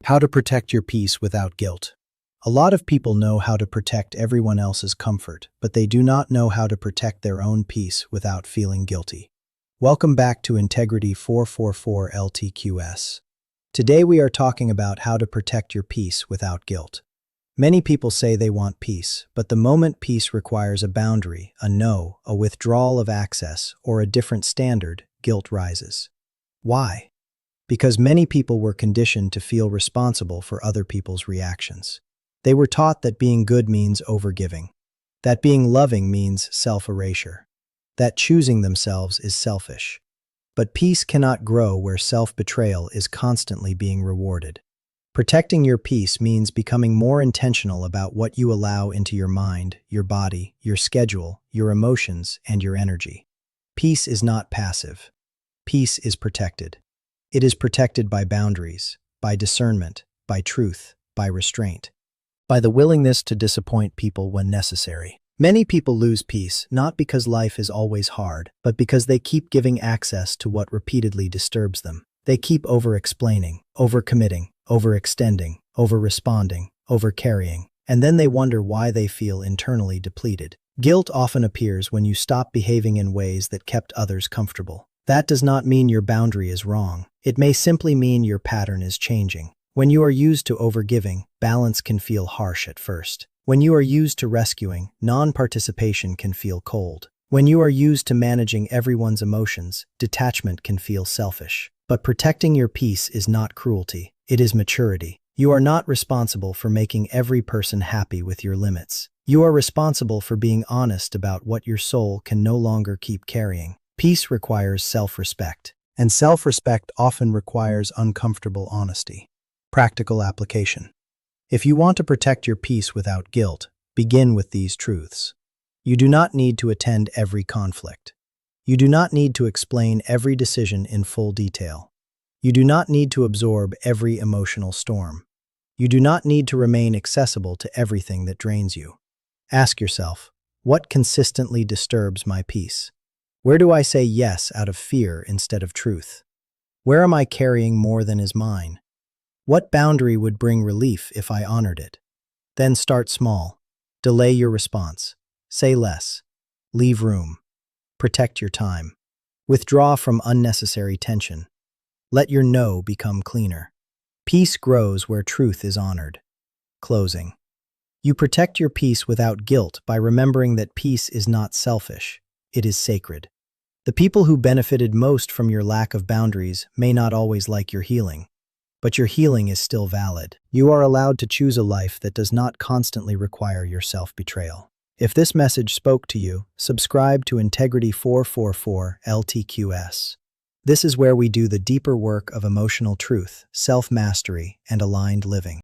How to protect your peace without guilt. A lot of people know how to protect everyone else's comfort, but they do not know how to protect their own peace without feeling guilty. Welcome back to Integrity 444 LTQS. Today we are talking about how to protect your peace without guilt. Many people say they want peace, but the moment peace requires a boundary, a no, a withdrawal of access, or a different standard, guilt rises. Why? Because many people were conditioned to feel responsible for other people's reactions. They were taught that being good means overgiving, that being loving means self-erasure, that choosing themselves is selfish. But peace cannot grow where self-betrayal is constantly being rewarded. Protecting your peace means becoming more intentional about what you allow into your mind, your body, your schedule, your emotions, and your energy. Peace is not passive. Peace is protected. It is protected by boundaries, by discernment, by truth, by restraint, by the willingness to disappoint people when necessary. Many people lose peace not because life is always hard, but because they keep giving access to what repeatedly disturbs them. They keep over-explaining, over-committing, overextending, over-responding, over-carrying, and then they wonder why they feel internally depleted. Guilt often appears when you stop behaving in ways that kept others comfortable. That does not mean your boundary is wrong. It may simply mean your pattern is changing. When you are used to overgiving, balance can feel harsh at first. When you are used to rescuing, non-participation can feel cold. When you are used to managing everyone's emotions, detachment can feel selfish. But protecting your peace is not cruelty. It is maturity. You are not responsible for making every person happy with your limits. You are responsible for being honest about what your soul can no longer keep carrying. Peace requires self-respect, and self-respect often requires uncomfortable honesty. Practical application. If you want to protect your peace without guilt, begin with these truths. You do not need to attend every conflict. You do not need to explain every decision in full detail. You do not need to absorb every emotional storm. You do not need to remain accessible to everything that drains you. Ask yourself, what consistently disturbs my peace? Where do I say yes out of fear instead of truth? Where am I carrying more than is mine? What boundary would bring relief if I honored it? Then start small. Delay your response. Say less. Leave room. Protect your time. Withdraw from unnecessary tension. Let your no become cleaner. Peace grows where truth is honored. Closing. You protect your peace without guilt by remembering that peace is not selfish. It is sacred. The people who benefited most from your lack of boundaries may not always like your healing, but your healing is still valid. You are allowed to choose a life that does not constantly require your self-betrayal. If this message spoke to you, subscribe to Integrity 444 LTQS. This is where we do the deeper work of emotional truth, self-mastery, and aligned living.